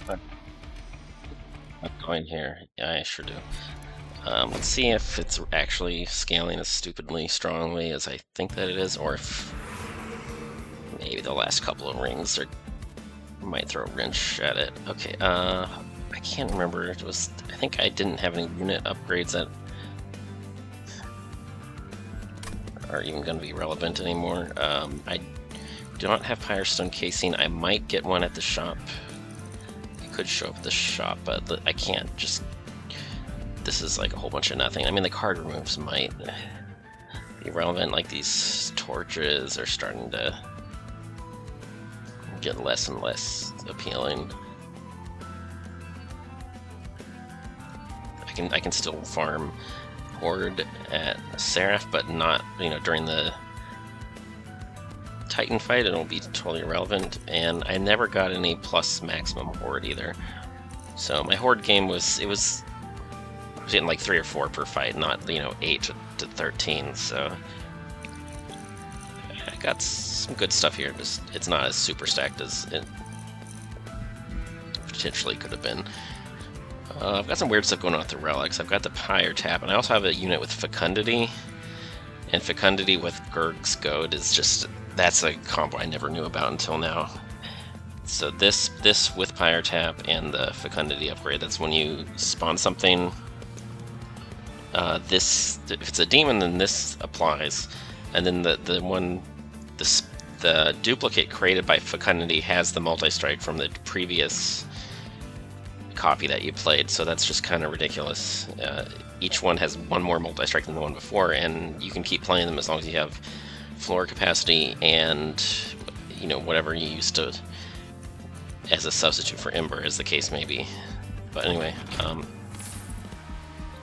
I'm going here. Yeah, I sure do. Let's see if it's actually scaling as stupidly strongly as I think that it is, or if maybe the last couple of rings might throw a wrench at it. Okay, I can't remember. I think I didn't have any unit upgrades that are even going to be relevant anymore. I do not have Firestone casing. I might get one at the shop. It could show up at the shop, but I can't just... This is like a whole bunch of nothing. I mean, the card removes might be relevant, like these torches are starting to get less and less appealing. I can still farm Horde at Seraph, but not, during the Titan fight. It'll be totally irrelevant. And I never got any plus maximum Horde either. So my Horde game I was getting like 3 or 4 per fight, not 8 to 13. So I got some good stuff here. Just it's not as super stacked as it potentially could have been. I've got some weird stuff going on with the relics. I've got the Pyretap, and I also have a unit with Fecundity. And Fecundity with Grrrg's Goad is just... That's a combo I never knew about until now. So this with Pyretap and the Fecundity upgrade, that's when you spawn something. If it's a demon, then this applies. And then the duplicate created by Fecundity has the multi-strike from the previous copy that you played, so that's just kind of ridiculous. Each one has one more multi-strike than the one before, and you can keep playing them as long as you have floor capacity and whatever you used to as a substitute for Ember, as the case may be. But anyway,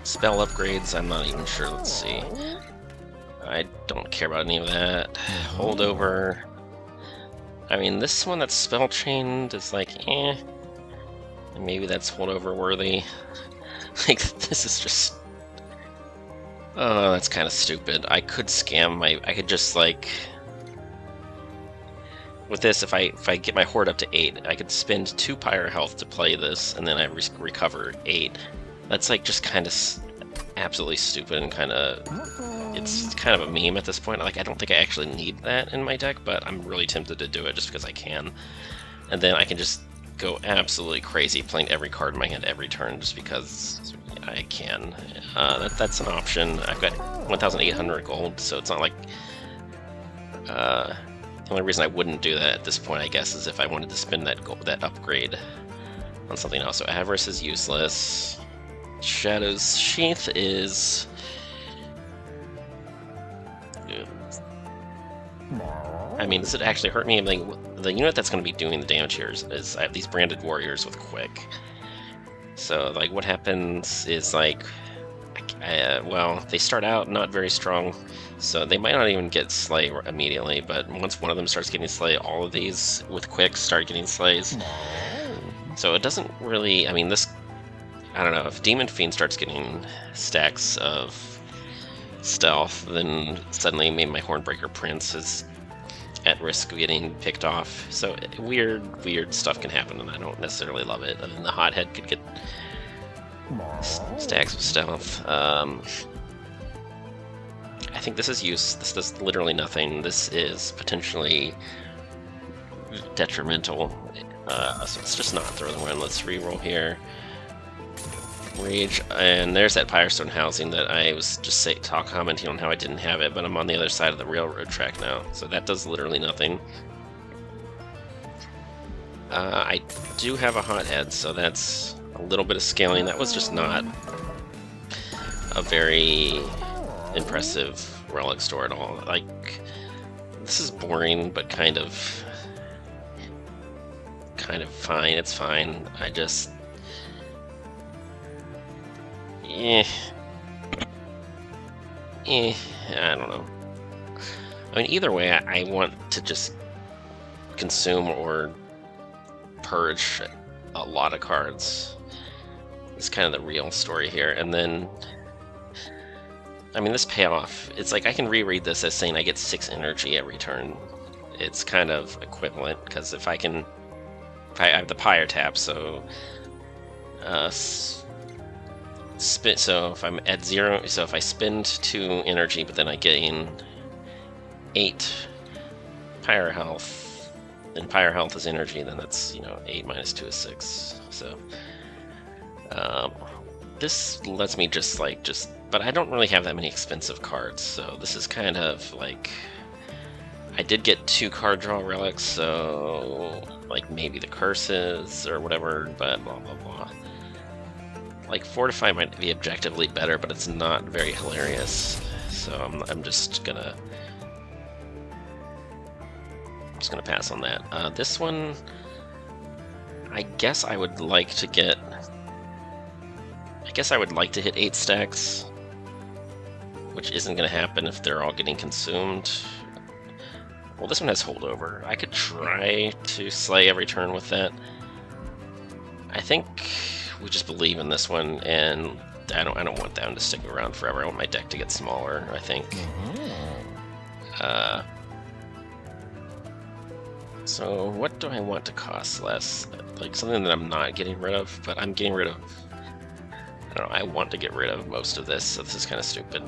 spell upgrades, I'm not even sure. Let's see. I don't care about any of that. Holdover. I mean, this one that's spell chained is like, eh. Maybe that's holdover worthy. Like, this is just... Oh, that's kind of stupid. I could scam I could just, like... With this, if I get my Horde up to 8, I could spend 2 Pyre health to play this, and then I recover 8. That's, like, just kind of absolutely stupid and kind of... It's kind of a meme at this point. Like, I don't think I actually need that in my deck, but I'm really tempted to do it just because I can. And then I can just go absolutely crazy playing every card in my hand every turn just because I can. That's an option. I've got 1,800 gold, so it's not like... the only reason I wouldn't do that at this point, I guess, is if I wanted to spend that upgrade on something else. So Avarice is useless. Shadow's Sheath is... I mean, does it actually hurt me? I mean, the unit that's going to be doing the damage here is I have these branded warriors with Quick. So, like, what happens is, like, well, they start out not very strong, so they might not even get Slay immediately, but once one of them starts getting Slay, all of these with Quick start getting Slays. So it doesn't really, I mean, this, I don't know, if Demon Fiend starts getting stacks of stealth, then suddenly maybe my Hornbreaker Prince is at risk of getting picked off. So weird stuff can happen, and I don't necessarily love it. And then the Hothead could get stacks of stealth. I think this is use. This does literally nothing. This is potentially detrimental. So let's just not throw the win. Let's reroll here. Rage, and there's that Firestone housing that I was just commenting on how I didn't have it, but I'm on the other side of the railroad track now, so that does literally nothing. I do have a Hothead, so that's a little bit of scaling. That was just not a very impressive relic store at all. Like, this is boring, but kind of fine. It's fine. I just... I don't know. I mean, either way, I want to just consume or purge a lot of cards. It's kind of the real story here. And then, I mean, this payoff, it's like I can reread this as saying I get 6 energy every turn. It's kind of equivalent, because if I can I have the Pyretap, so so if I'm at 0, so if I spend 2 energy, but then I gain 8 Pyre health, and Pyre health is energy, then that's 8 minus 2 is 6. So this lets me just but I don't really have that many expensive cards, so this is kind of like, I did get 2 card draw relics, so like maybe the curses or whatever, but blah blah blah. Like Fortify might be objectively better, but it's not very hilarious, so I'm just gonna pass on that. This one, I guess I would like to hit 8 stacks, which isn't going to happen if they're all getting consumed. Well, this one has holdover. I could try to slay every turn with that. I think we just believe in this one, and I don't want them to stick around forever. I want my deck to get smaller, I think. So what do I want to cost less? Like something that I'm not getting rid of, but I'm getting rid of. I don't know, I want to get rid of most of this, so this is kind of stupid.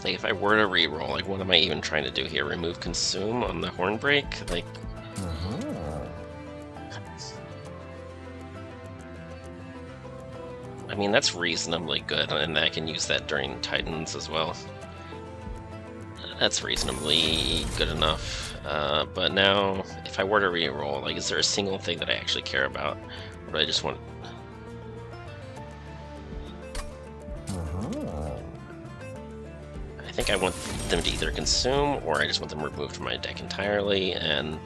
Like if I were to reroll, like what am I even trying to do here? Remove consume on the Hornbreak? Like, I mean, that's reasonably good, and I can use that during Titans as well. That's reasonably good enough. But now, if I were to reroll, like, is there a single thing that I actually care about? Or do I just want... I think I want them to either consume, or I just want them removed from my deck entirely, and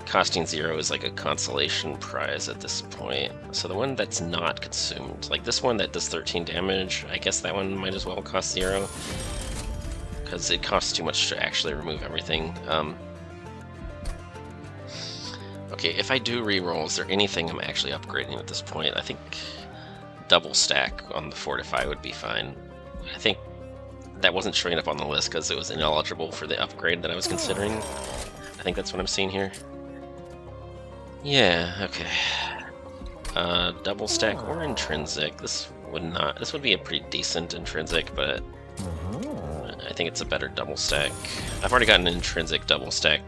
costing 0 is like a consolation prize at this point. So the one that's not consumed, like this one that does 13 damage, I guess that one might as well cost 0, because it costs too much to actually remove everything. Okay, if I do reroll, is there anything I'm actually upgrading at this point? I think double stack on the Fortify would be fine. I think that wasn't showing up on the list because it was ineligible for the upgrade that I was considering. I think that's what I'm seeing here. Yeah, okay. Double stack or intrinsic. This would be a pretty decent intrinsic, but I think it's a better double stack. I've already got an intrinsic double stack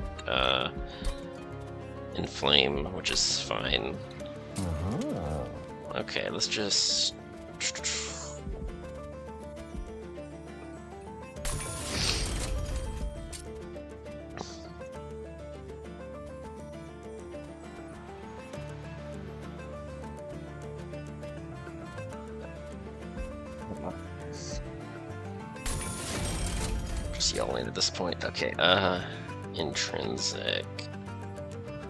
in flame, which is fine. Okay, let's just... Just yelling at this point. Okay, intrinsic.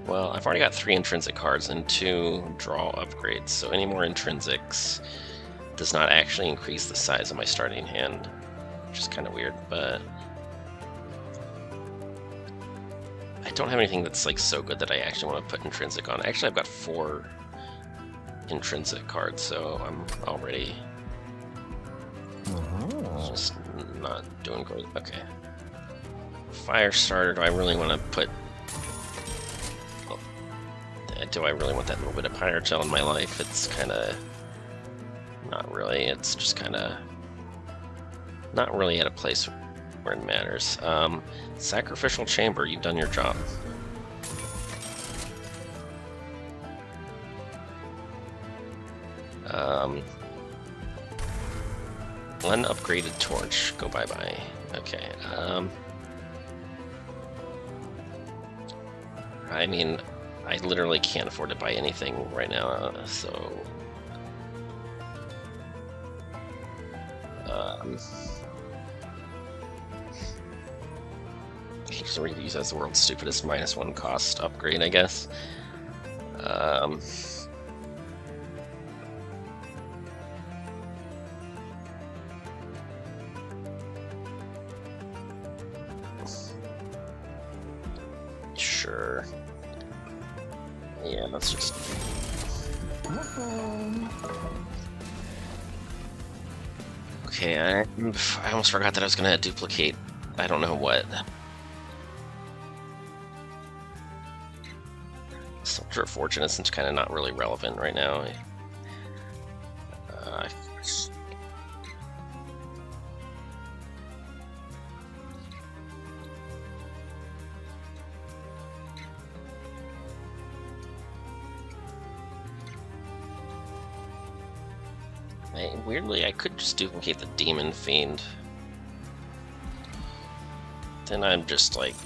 Well, I've already got 3 intrinsic cards and 2 draw upgrades, so any more intrinsics does not actually increase the size of my starting hand, which is kind of weird, but I don't have anything that's like so good that I actually want to put intrinsic on. Actually, I've got 4 intrinsic cards, so I'm already just not doing great. Okay. Fire starter, do I really want to put... Do I really want that little bit of Pyretap in my life? It's kind of... Not really. It's just kind of... Not really at a place where it matters. Sacrificial Chamber, you've done your job. Unupgraded Torch, go bye-bye. Okay, I mean, I literally can't afford to buy anything right now, so... Just use as the world's stupidest -1 cost upgrade, I guess. Sure. Yeah, let's just... Okay, I almost forgot that I was gonna duplicate. I don't know what. Soldier of Fortune is kind of not really relevant right now. Weirdly, I could just duplicate the Demon Fiend. Then I'm just like...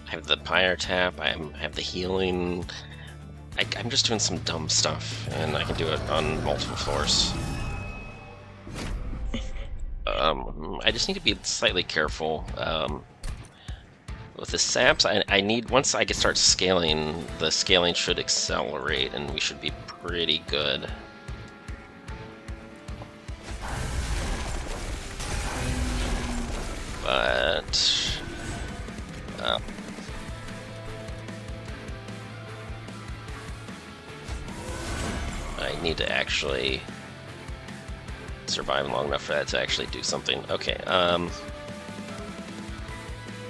I have the Pyretap, I have the healing... I'm just doing some dumb stuff, and I can do it on multiple floors. I just need to be slightly careful. With the saps, I need, once I can start scaling, the scaling should accelerate, and we should be pretty good. But... I need to actually survive long enough for that to actually do something. Okay,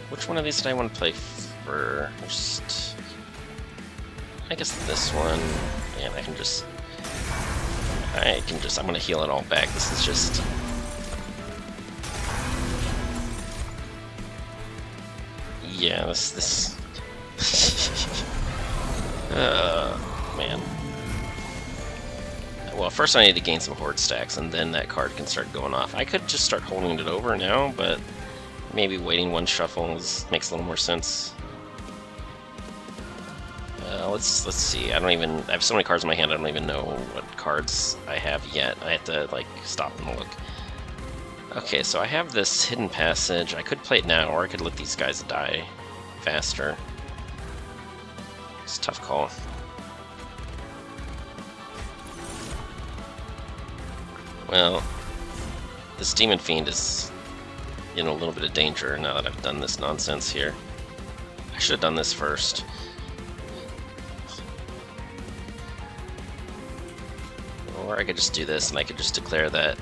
which one of these did I want to play first? I guess this one. And I'm gonna heal it all back. This is just... Yeah, this... man. Well, first I need to gain some horde stacks, and then that card can start going off. I could just start holding it over now, but maybe waiting one shuffle makes a little more sense. Let's see. I have so many cards in my hand, I don't even know what cards I have yet. I have to, like, stop and look. Okay, so I have this Hidden Passage. I could play it now, or I could let these guys die faster. It's a tough call. Well, this Demon Fiend is in a little bit of danger now that I've done this nonsense here. I should have done this first. Or I could just do this, and I could just declare that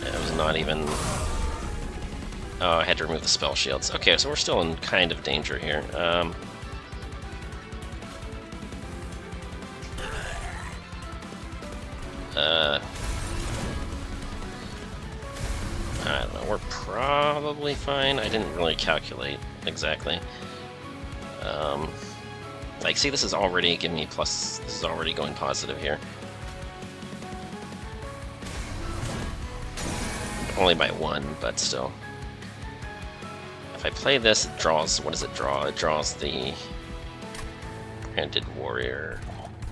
it was not even... Oh, I had to remove the spell shields. Okay, so we're still in kind of danger here. I don't know, we're probably fine. I didn't really calculate exactly. Like, see, this is already giving me plus, this is already going positive here. Only by one, but still. If I play this, it draws, what does it draw? It draws the Branded Warrior.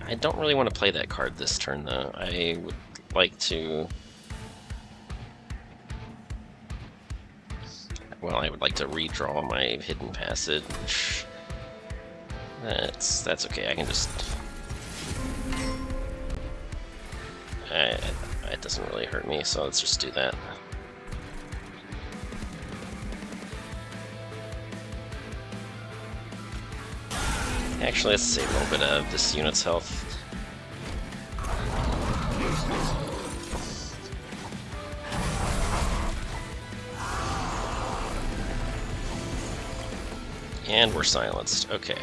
I don't really want to play that card this turn, though. I would like to... Well, I would like to redraw my Hidden Passage. That's okay, I can just... It doesn't really hurt me, so let's just do that. Actually, let's save a little bit of this unit's health. And we're silenced. Okay.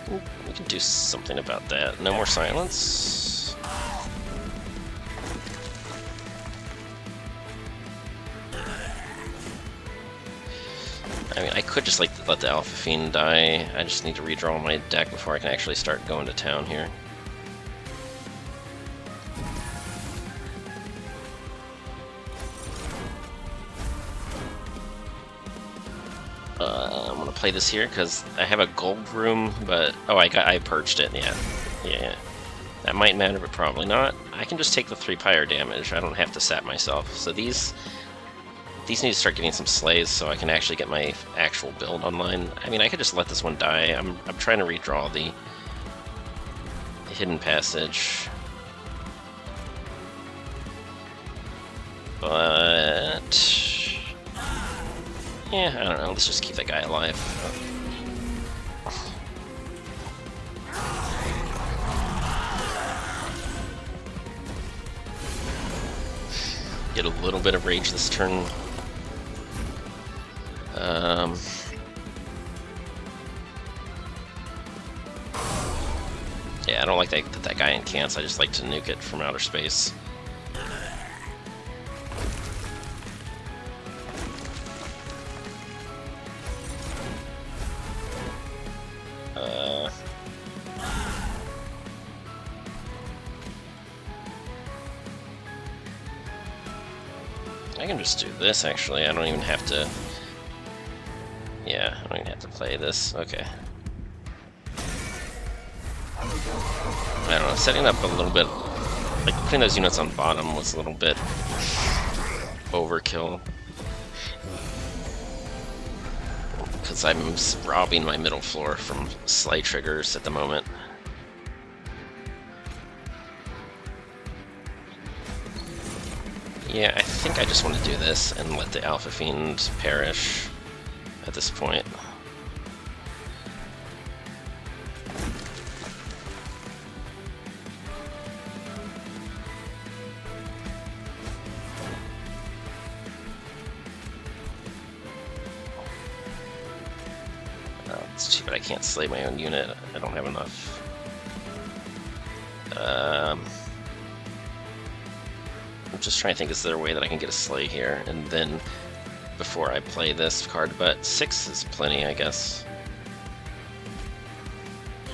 We can do something about that. No more silence. I mean, I could just like let the Alpha Fiend die. I just need to redraw my deck before I can actually start going to town here. I'm gonna play this here because I have a gold room, but oh, I purged it. Yeah. That might matter, but probably not. I can just take the 3 pyre damage. I don't have to sap myself. So these need to start getting some slays so I can actually get my actual build online. I mean, I could just let this one die. I'm trying to redraw the Hidden Passage. But... yeah, I don't know. Let's just keep that guy alive. Get a little bit of rage this turn. Yeah, I don't like that guy incants. I just like to nuke it from outer space. I can just do this, actually. I don't even have to... Yeah, I don't even have to play this. Okay. I don't know, setting up a little bit... Like, putting those units on bottom was a little bit... overkill. Because I'm robbing my middle floor from sleigh triggers at the moment. Yeah, I think I just want to do this and let the Alpha Fiend perish at this point. It's too bad I can't slay my own unit. I don't have enough. I'm just trying to think, is there a way that I can get a sleigh here, and then before I play this card, but 6 is plenty, I guess.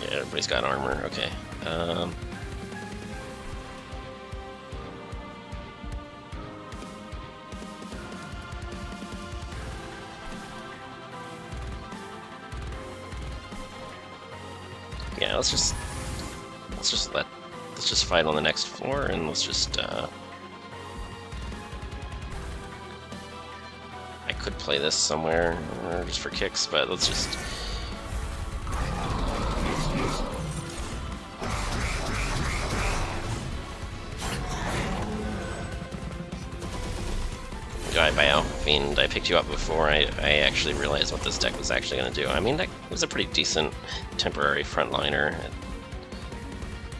Yeah, everybody's got armor, okay. Yeah, let's just fight on the next floor, and let's just I could play this somewhere just for kicks, but let's just by Alpha Fiend. I picked you up before I actually realized what this deck was actually going to do. I mean, that was a pretty decent temporary frontliner.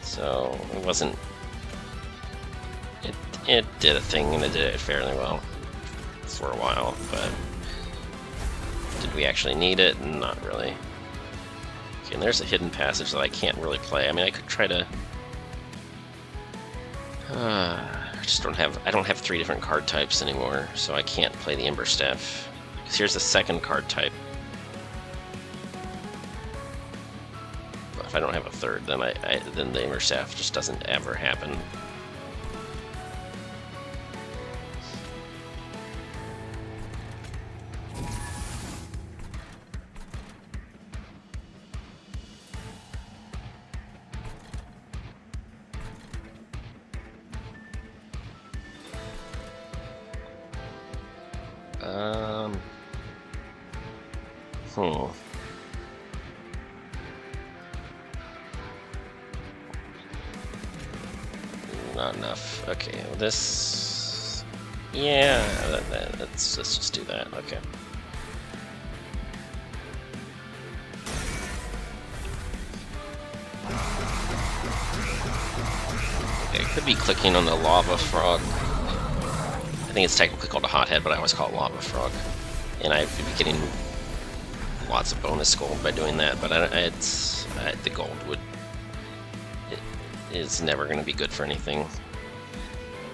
So it wasn't... It did a thing, and it did it fairly well for a while, but did we actually need it? Not really. Okay, and there's a hidden passage that I can't really play. I mean, I could try to... I don't have 3 different card types anymore, so I can't play the Ember Staff. Because here's the second card type. But if I don't have a third, then then the Ember Staff just doesn't ever happen. Not enough. Okay, well this... Yeah, let's just do that. Okay. Okay, I could be clicking on the Lava Frog. I think it's technically called a Hothead, but I always call it Lava Frog. And I'd be getting lots of bonus gold by doing that, but the gold is never going to be good for anything.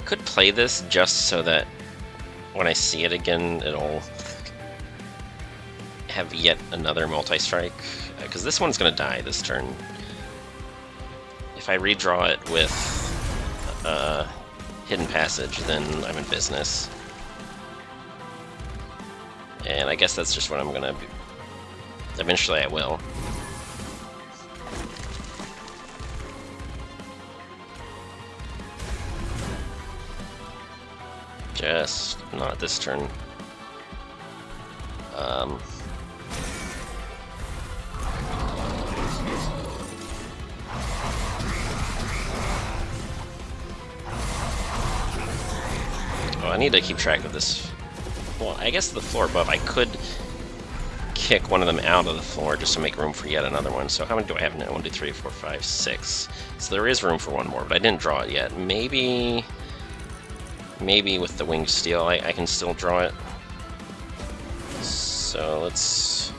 Could play this just so that when I see it again, it'll have yet another multi-strike, because this one's going to die this turn. If I redraw it with Hidden Passage, then I'm in business. And I guess that's just what I'm going to... Eventually I will. Just not this turn. Oh, I need to keep track of this. Well, I guess the floor above, I could kick one of them out of the floor just to make room for yet another one. So how many do I have now? 1, 2, 3, 4, 5, 6. So there is room for one more, but I didn't draw it yet. Maybe with the Winged Steel I can still draw it. So let's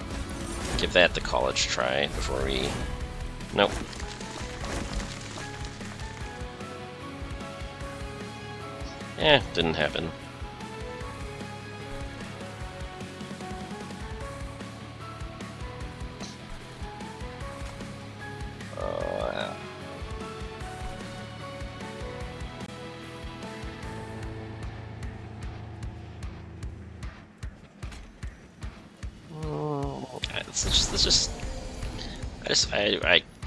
give that the college try before we... Nope. Didn't happen.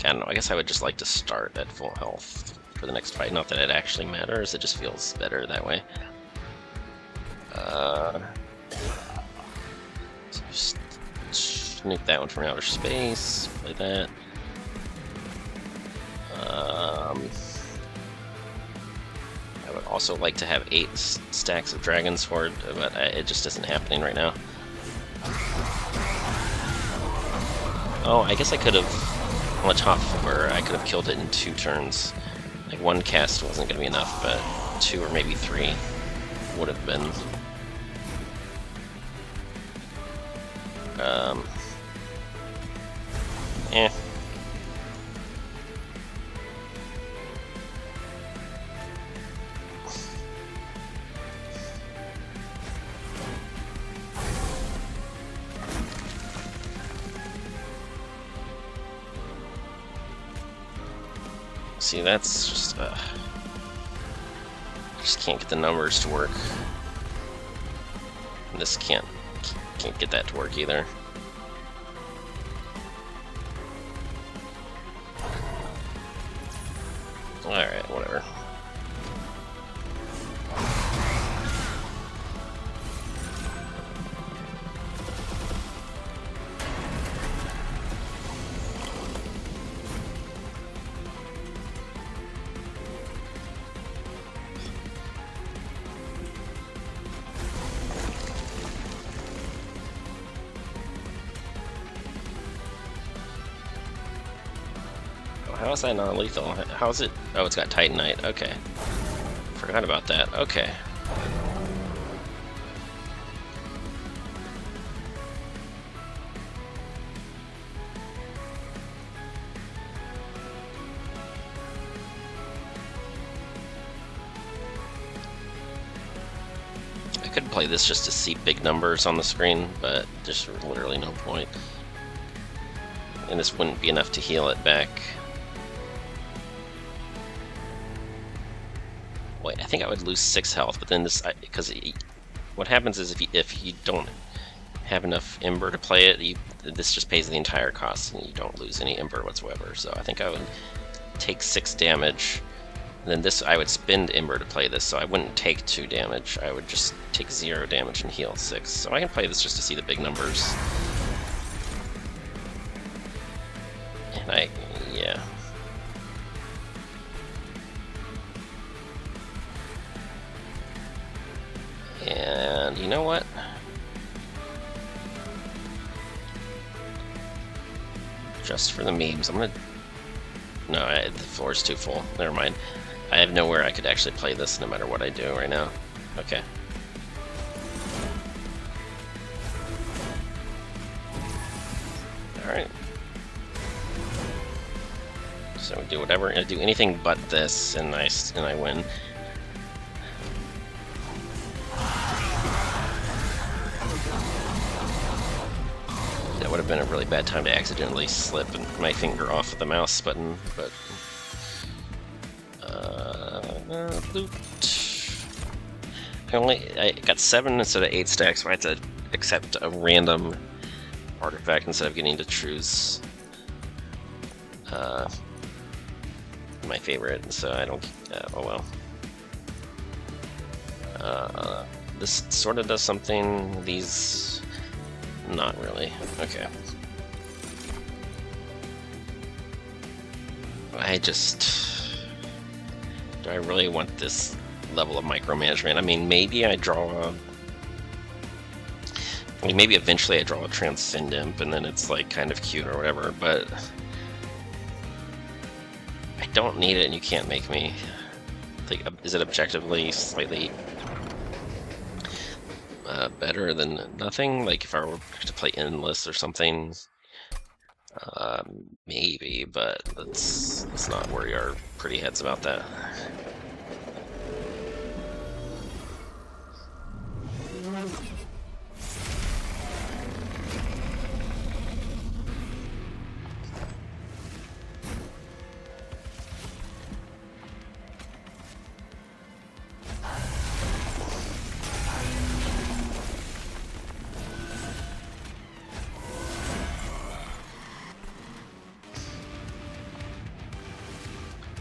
I don't know. I guess I would just like to start at full health for the next fight. Not that it actually matters. It just feels better that way. So just nuke that one from outer space. Play that. I would also like to have 8 stacks of Dragon's Sword, but it just isn't happening right now. Oh, I guess I could have, on the top 4, I could have killed it in 2 turns. Like, 1 cast wasn't going to be enough, but 2 or maybe 3 would have been. Eh. See, that's just, I just can't get the numbers to work. And this can't get that to work either. Alright, whatever. How is that non-lethal? How is it? Oh, it's got Titanite. Okay. Forgot about that. Okay. I could play this just to see big numbers on the screen, but there's literally no point. And this wouldn't be enough to heal it back. Wait, I think I would lose 6 health, but then this, because what happens is if you don't have enough Ember to play it, this just pays the entire cost, and you don't lose any Ember whatsoever. So I think I would take 6 damage, and then this I would spend Ember to play this, so I wouldn't take 2 damage. I would just take 0 damage and heal 6. So I can play this just to see the big numbers. And yeah. And you know what? Just for the memes, I'm gonna... No, the floor's too full. Never mind. I have nowhere I could actually play this no matter what I do right now. Okay. Alright. So we do whatever, I do anything but this, and I win. That would have been a really bad time to accidentally slip my finger off of the mouse button, but... loot. I got 7 instead of 8 stacks, so I had to accept a random artifact instead of getting to choose my favorite, so I don't... oh well. This sort of does something, these... Not really. Okay. I just... Do I really want this level of micromanagement? I mean, maybe I draw a... I mean, maybe eventually I draw a Transcendent, and then it's, like, kind of cute or whatever, but... I don't need it, and you can't make me. Like, is it objectively slightly... better than nothing? Like if I were to play Endless or something, maybe, but let's not worry our pretty heads about that.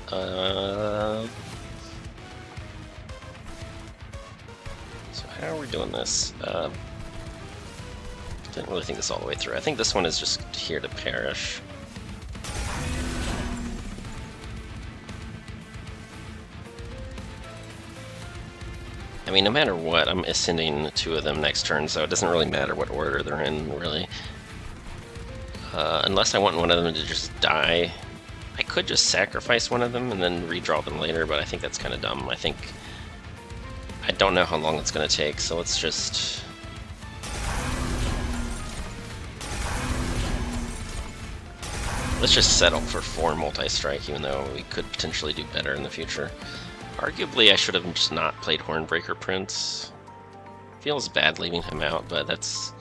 So how are we doing this? Didn't really think this all the way through. I think this one is just here to perish. I mean, no matter what, I'm ascending 2 of them next turn, so it doesn't really matter what order they're in, really. Unless I want one of them to just die. I could just sacrifice one of them and then redraw them later, but I think that's kind of dumb. I don't know how long it's going to take, so let's just... Let's just settle for 4 multi-strike, even though we could potentially do better in the future. Arguably, I should have just not played Hornbreaker Prince. Feels bad leaving him out, but that's...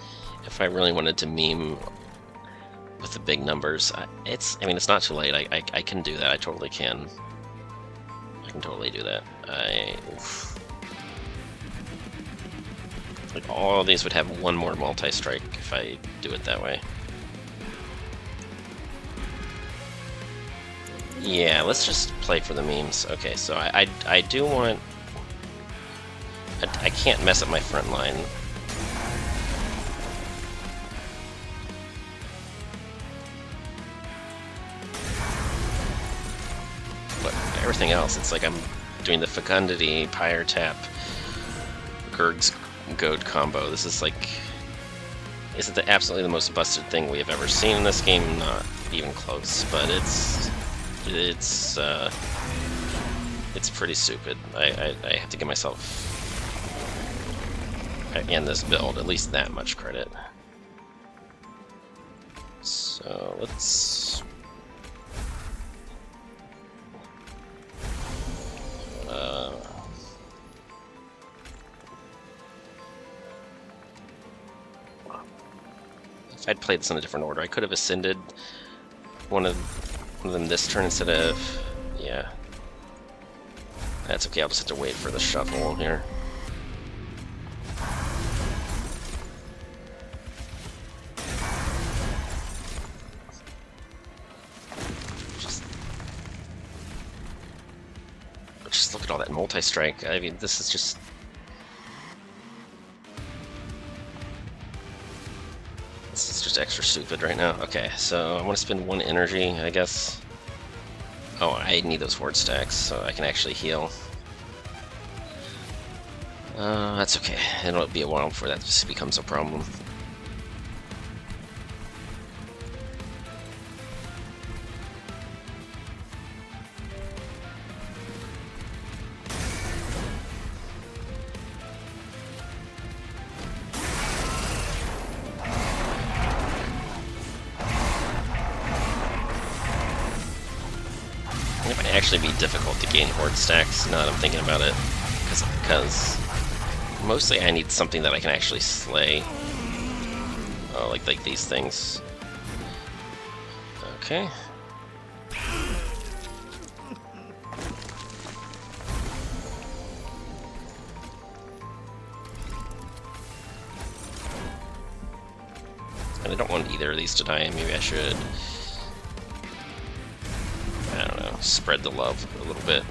If I really wanted to meme with the big numbers, I mean, it's not too late. I can do that. I totally can. I can totally do that. Like, all of these would have 1 more multi-strike if I do it that way. Yeah, let's just play for the memes. Okay, so I do want... I can't mess up my front line. But everything else, it's like I'm doing the Fecundity, Pyretap, Grrrg's Goad combo. This is like... Is it absolutely the most busted thing we have ever seen in this game? Not even close, but it's pretty stupid. I have to give myself and this build at least that much credit. So let's if I'd played this in a different order, I could have ascended one of them this turn instead of... Yeah. That's okay, I'll just have to wait for the shuffle here. Just look at all that multi-strike. I mean, this is just... This is just extra stupid right now. Okay, so I want to spend 1 energy, I guess. Oh, I need those horde stacks so I can actually heal. That's okay. It'll be a while before that just becomes a problem. It might actually be difficult to gain horde stacks now that I'm thinking about it, because mostly I need something that I can actually slay. Oh, like these things. Okay. And I don't want either of these to die. Maybe I should... I don't know, spread the love a little bit.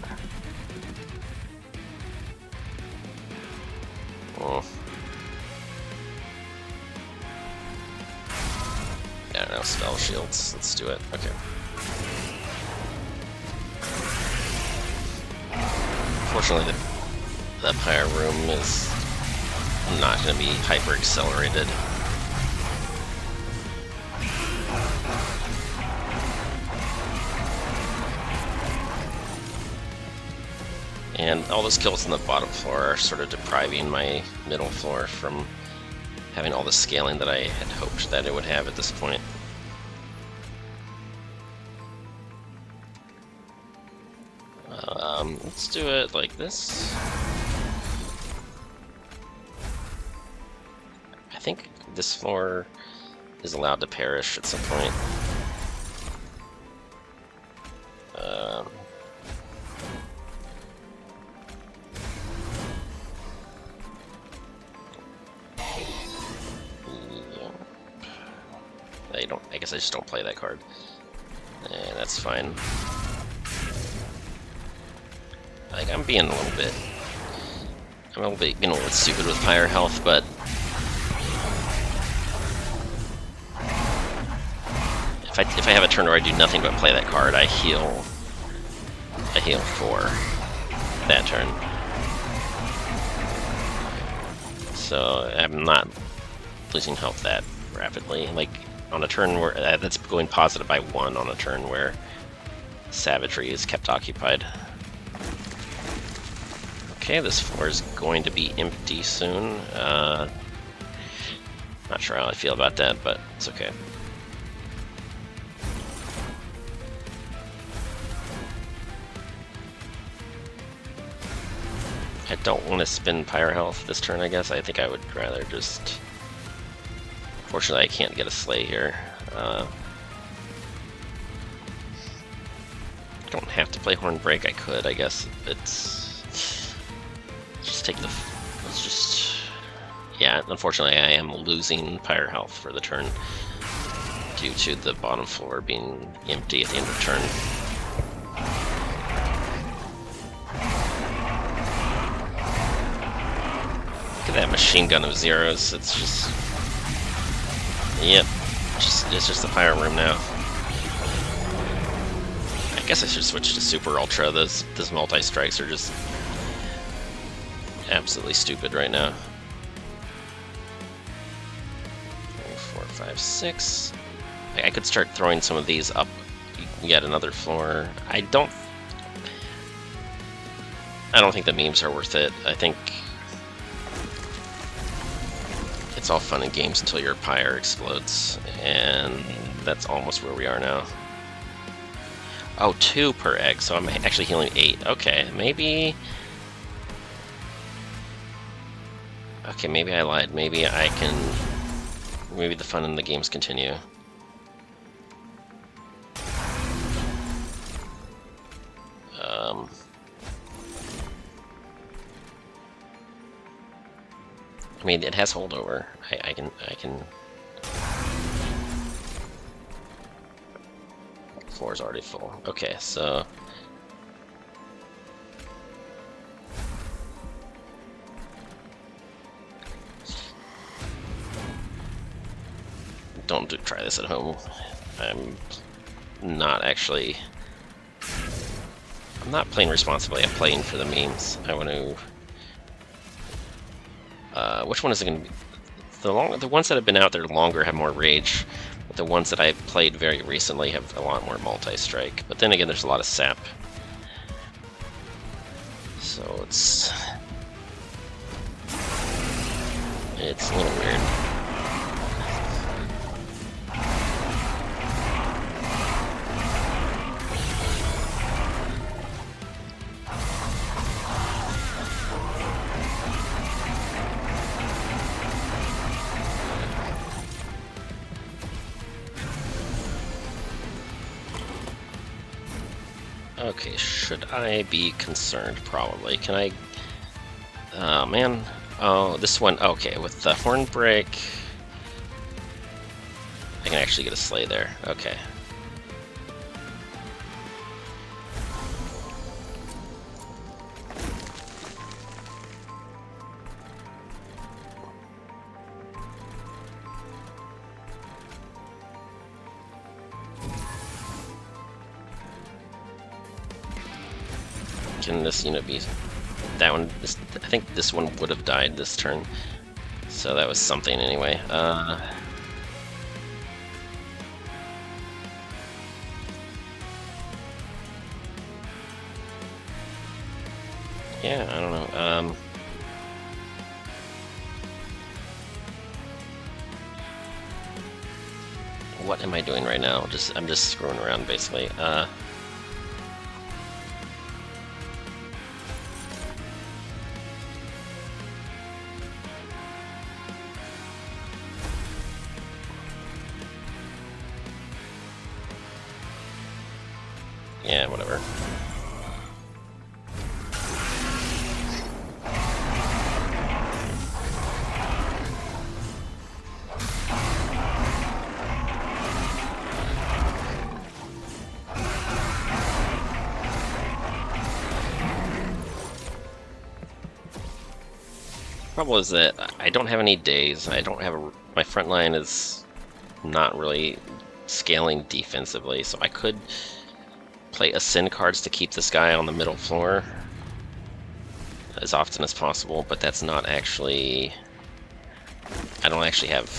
Oh. I don't know, spell shields. Let's do it. Okay. Fortunately, the Pyre room is not going to be hyper accelerated. And all those kills on the bottom floor are sort of depriving my middle floor from having all the scaling that I had hoped that it would have at this point. Let's do it like this. I think this floor is allowed to perish at some point. I guess I just don't play that card. And that's fine. Like, I'm being a little bit being a little stupid with Pyre health, but if I have a turn where I do nothing but play that card, I heal for that turn. So I'm not losing health that rapidly. Like on a turn where that's going positive by 1 on a turn where Savagery is kept occupied. Okay, this floor is going to be empty soon. Not sure how I feel about that, but it's okay. I don't want to spend Pyre health this turn, I guess. I think I would rather just... Fortunately, I can't get a Slay here. Don't have to play Hornbreak. I could, I guess. It's... Just take the... Let's just... Yeah, unfortunately, I am losing Pyre health for the turn due to the bottom floor being empty at the end of the turn. Look at that machine gun of zeros. It's just... Yep. It's just the Pyre room now. I guess I should switch to Super Ultra. Those multi-strikes are just absolutely stupid right now. 3, 4, 5, 6. I could start throwing some of these up yet another floor. I don't think the memes are worth it. I think it's all fun and games until your Pyre explodes, and that's almost where we are now. Oh, 2 per egg, so I'm actually healing 8. Okay, maybe... Okay, maybe I lied. Maybe I can... Maybe the fun in the games continue. I mean, it has holdover. I can... Floor's already full. Okay, so... Don't try this at home. I'm not actually... I'm not playing responsibly, I'm playing for the memes. I want to... which one is it going to be? The ones that have been out there longer have more rage, but the ones that I played very recently have a lot more multi-strike. But then again, there's a lot of sap. So it's a little weird. Okay, should I be concerned? Probably. Can I... Oh, man. Oh, this one... Okay, with the Hornbreak... I can actually get a Slay there. Okay. Can this unit be... That one... I think this one would have died this turn. So that was something anyway. Yeah, I don't know. What am I doing right now? I'm just screwing around, basically. Yeah, whatever. trouble is that I don't have any days. I don't have my front line is not really scaling defensively, so I could play ascend cards to keep this guy on the middle floor as often as possible, but that's not actually... I don't actually have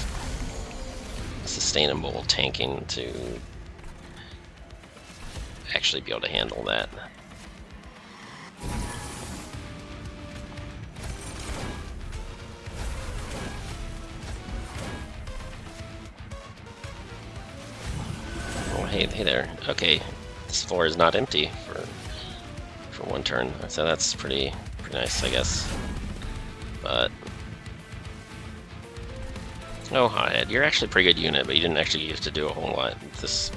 sustainable tanking to actually be able to handle that. Oh, hey there. Okay, this floor is not empty for one turn, so that's pretty nice, I guess. But oh, Hothead, you're actually a pretty good unit, but you didn't actually get to do a whole lot this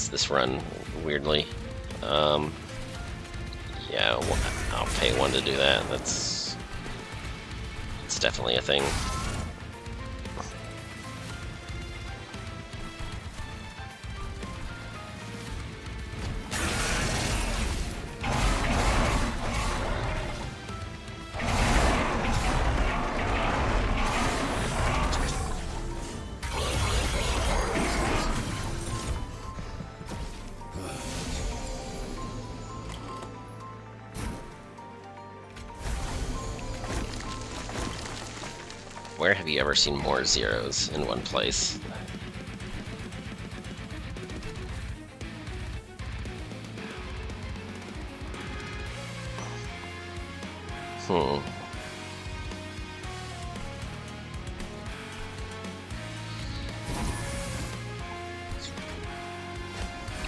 this run, weirdly. Yeah, I'll pay 1 to do that. It's definitely a thing. Where have you ever seen more zeros in one place?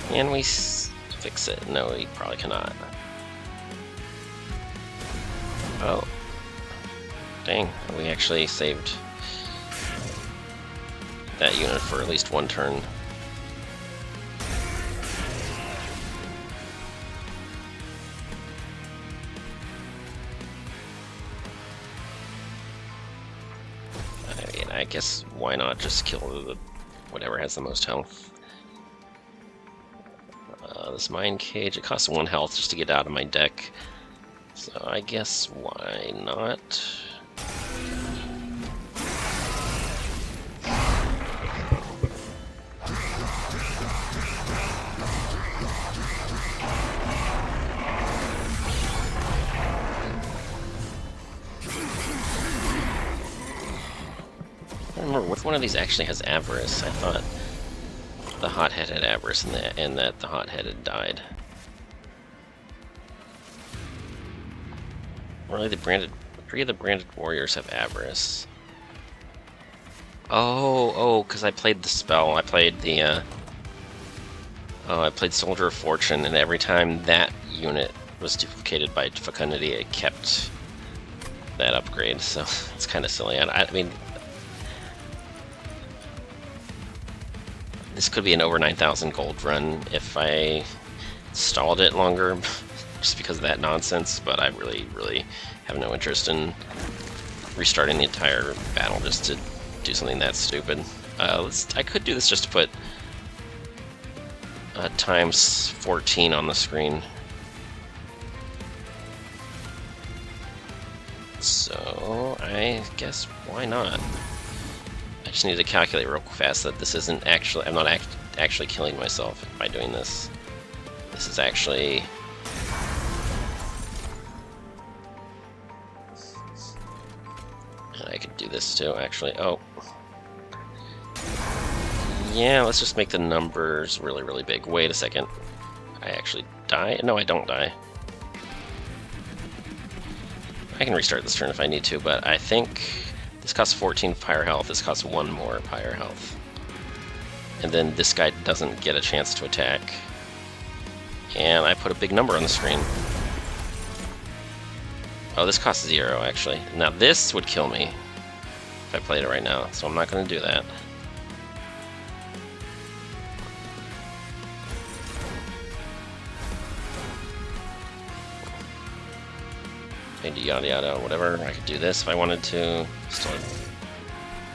Can we fix it? No, we probably cannot. Oh. Dang, we actually saved that unit for at least 1 turn. I mean, I guess why not just kill the whatever has the most health. This mine cage, it costs 1 health just to get out of my deck. So I guess why not? I don't remember which one of these actually has Avarice. I thought the Hothead had Avarice and that the Hothead had died. Really, the branded 3 of the branded warriors have Avarice. Oh, because I played the spell. I played the I played Soldier of Fortune, and every time that unit was duplicated by Fecundity, it kept that upgrade. So it's kind of silly. I mean, this could be an over 9,000 gold run if I stalled it longer, just because of that nonsense, but I really have no interest in restarting the entire battle just to do something that stupid. I could do this just to put times 14 on the screen. So, I guess why not? I just need to calculate real fast that this isn't actually... I'm not actually killing myself by doing this. This is actually... And I could do this too, actually. Oh. Yeah, let's just make the numbers really big. Wait a second. I actually die? No, I don't die. I can restart this turn if I need to, but I think this costs 14 pyre health. This costs 1 more pyre health. And then this guy doesn't get a chance to attack. And I put a big number on the screen. Oh, this costs 0, actually. Now this would kill me if I played it right now, so I'm not going to do that. Yada yada, whatever. I could do this if I wanted to.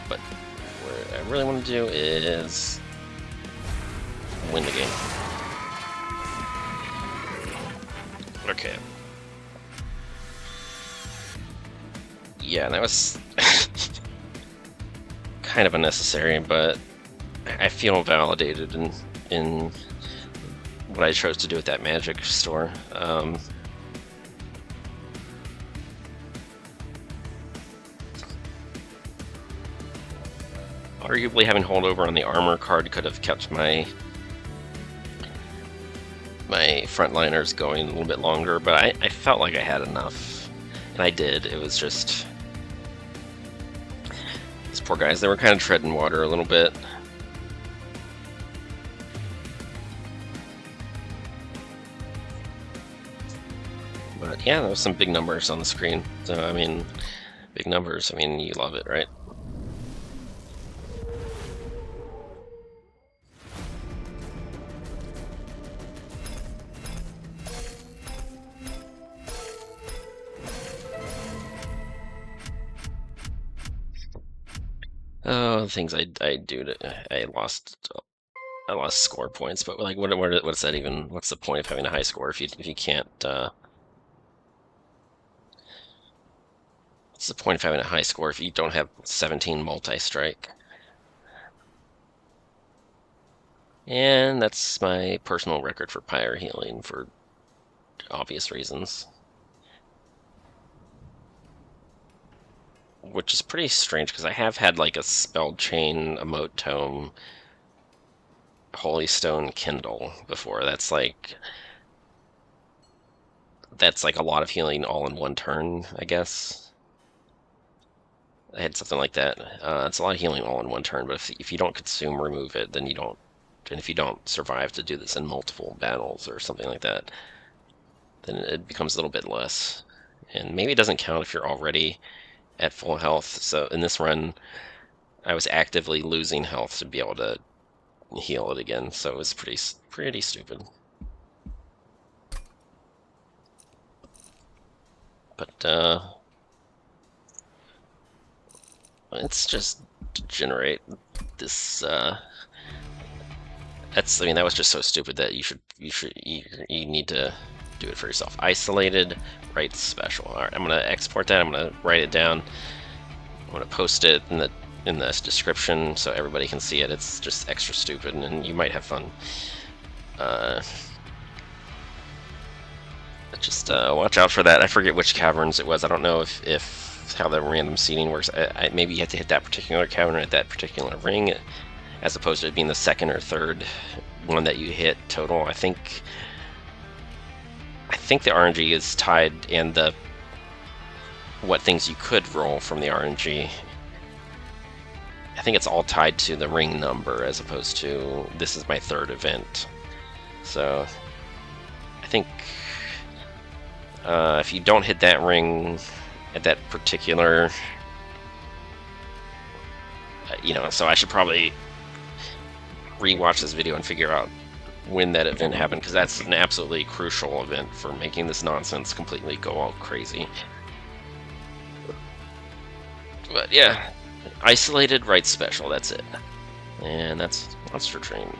But what I really want to do is win the game. Okay. Yeah, that was kind of unnecessary, but I feel validated in what I chose to do at that magic store. Arguably, having holdover on the armor card could have kept my frontliners going a little bit longer, but I felt like I had enough, and I did. It was just these poor guys, they were kind of treading water a little bit. But yeah, there was some big numbers on the screen. So, I mean, big numbers, I mean, you love it, right? Oh, the things I do to, I lost score points, but like, what's that even? What's the point of having a high score if you can't? What's the point of having a high score if you don't have 17 multi-strike? And that's my personal record for pyre healing for obvious reasons. Which is pretty strange because I have had like a spell chain, emote tome, holy stone kindle before. That's like a lot of healing all in one turn, I guess. I had something like that. It's a lot of healing all in one turn, but if you don't consume, remove it, then you don't. And if you don't survive to do this in multiple battles or something like that, then it becomes a little bit less. And maybe it doesn't count if you're already at full health. So in this run, I was actively losing health to be able to heal it again. So it was pretty stupid. But let's just generate this. I mean, that was just so stupid that you need to do it for yourself. Isolated writes special. All right, I'm gonna export that. I'm gonna write it down. I'm gonna post it in the description so everybody can see it. It's just extra stupid, and you might have fun. Just watch out for that. I forget which caverns it was. I don't know if how the random seeding works. Maybe you have to hit that particular cavern at that particular ring, as opposed to it being the second or third one that you hit total. I think the RNG is tied, and what things you could roll from the RNG. I think it's all tied to the ring number as opposed to this is my third event. So I think if you don't hit that ring at that particular, so I should probably rewatch this video and figure out when that event happened, because that's an absolutely crucial event for making this nonsense completely go all crazy. But yeah, isolated writes special, that's it. And that's Monster Train.